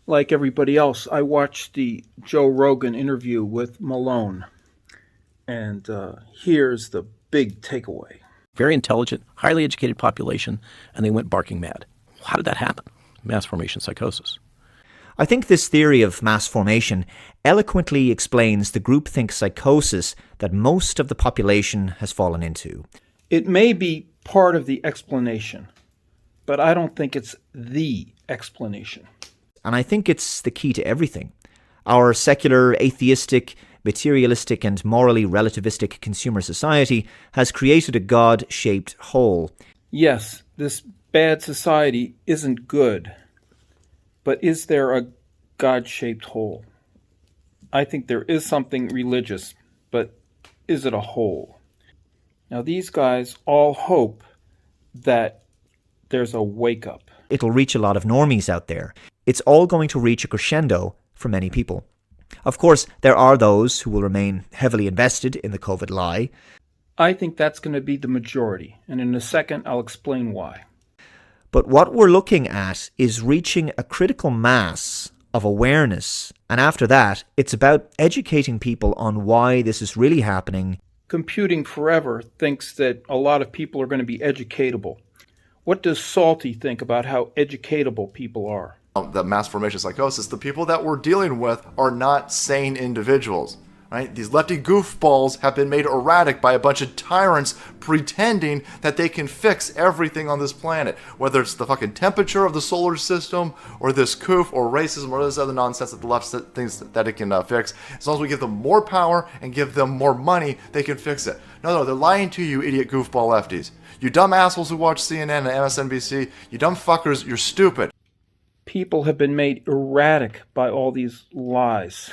Like everybody else, I watched the Joe Rogan interview with Malone, and here's the big takeaway. Very intelligent, highly educated population, and they went barking mad. How did that happen? Mass formation psychosis. I think this theory of mass formation eloquently explains the groupthink psychosis that most of the population has fallen into. It may be part of the explanation, but I don't think it's the explanation. And I think it's the key to everything. Our secular, atheistic, materialistic and morally relativistic consumer society has created a God-shaped hole. Yes, this bad society isn't good, but is there a God-shaped hole? I think there is something religious, but is it a hole? Now these guys all hope that there's a wake-up. It'll reach a lot of normies out there. It's all going to reach a crescendo for many people. Of course, there are those who will remain heavily invested in the COVID lie. I think that's going to be the majority, and in a second I'll explain why. But what we're looking at is reaching a critical mass of awareness, and after that, it's about educating people on why this is really happening. Computing Forever thinks that a lot of people are going to be educatable. What does Salty think about how educatable people are? The mass formation psychosis, the people that we're dealing with are not sane individuals, right? These lefty goofballs have been made erratic by a bunch of tyrants pretending that they can fix everything on this planet, whether it's the fucking temperature of the solar system or this coof or racism or this other nonsense that the left thinks that it can fix. As long as we give them more power and give them more money, they can fix it. No, they're lying to you, idiot goofball lefties. You dumb assholes who watch CNN and MSNBC, you dumb fuckers, you're stupid. People have been made erratic by all these lies.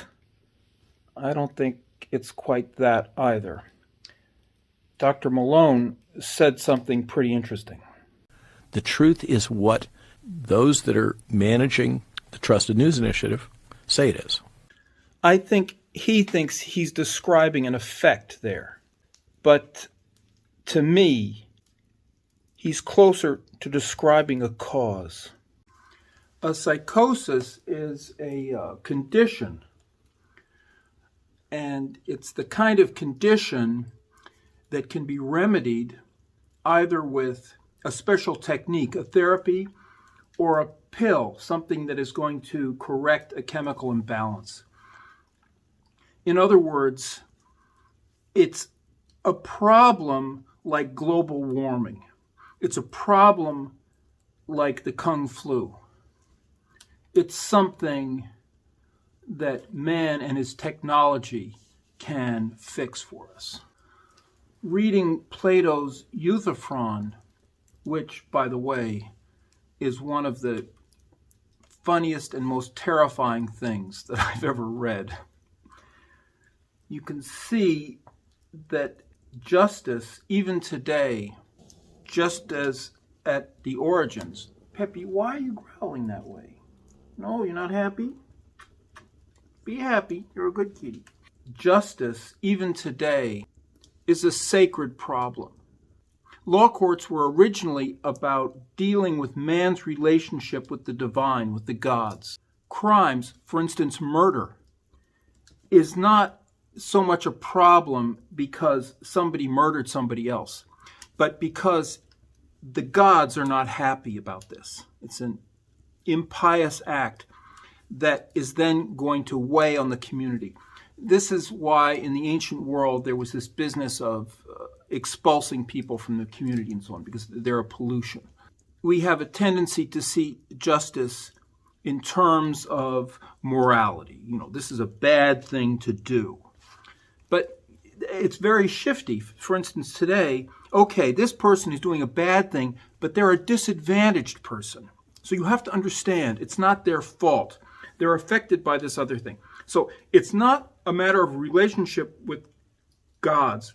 I don't think it's quite that either. Dr. Malone said something pretty interesting. The truth is what those that are managing the Trusted News Initiative say it is. I think he thinks he's describing an effect there. But to me, he's closer to describing a cause. A psychosis is a condition, and it's the kind of condition that can be remedied either with a special technique, a therapy, or a pill, something that is going to correct a chemical imbalance. In other words, it's a problem like global warming. It's a problem like the Kung flu. It's something that man and his technology can fix for us. Reading Plato's Euthyphron, which, by the way, is one of the funniest and most terrifying things that I've ever read, you can see that justice, even today, just as at the origins. Peppy, why are you growling that way? No, you're not happy? Be happy. You're a good kitty. Justice, even today, is a sacred problem. Law courts were originally about dealing with man's relationship with the divine, with the gods. Crimes, for instance, murder, is not so much a problem because somebody murdered somebody else, but because the gods are not happy about this. It's an impious act that is then going to weigh on the community. This is why in the ancient world there was this business of expulsing people from the community and so on, because they're a pollution. We have a tendency to see justice in terms of morality. You know, this is a bad thing to do. But it's very shifty. For instance, today, okay, this person is doing a bad thing, but they're a disadvantaged person. So you have to understand, it's not their fault. They're affected by this other thing. So it's not a matter of relationship with gods.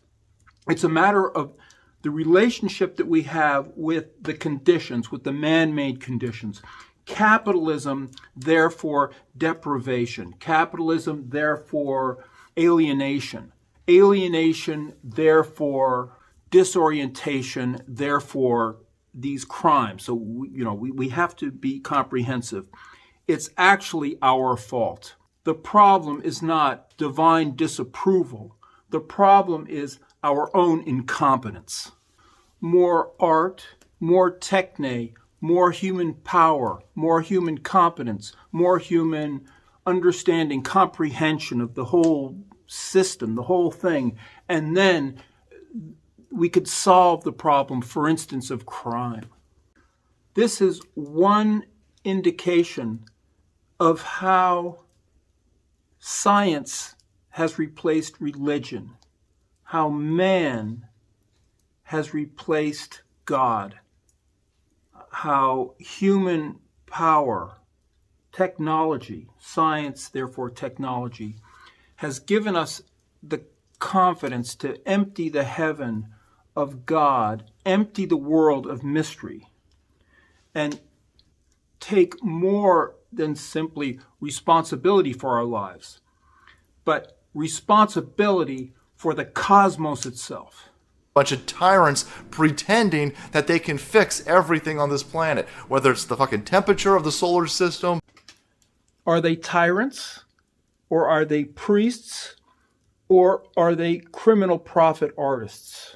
It's a matter of the relationship that we have with the conditions, with the man-made conditions. Capitalism, therefore deprivation. Capitalism, therefore alienation. Alienation, therefore disorientation, therefore these crimes. So we have to be comprehensive. it's actually our fault. The problem is not divine disapproval. The problem is our own incompetence. More art, more techne, more human power, more human competence, more human understanding, comprehension of the whole system, the whole thing, and then we could solve the problem, for instance, of crime. This is one indication of how science has replaced religion, how man has replaced God, how human power, technology, science, therefore technology, has given us the confidence to empty the heaven of God, empty the world of mystery, and take more than simply responsibility for our lives, but responsibility for the cosmos itself. Bunch of tyrants pretending that they can fix everything on this planet, whether it's the fucking temperature of the solar system. Are they tyrants? Or are they priests? Or are they criminal prophet artists?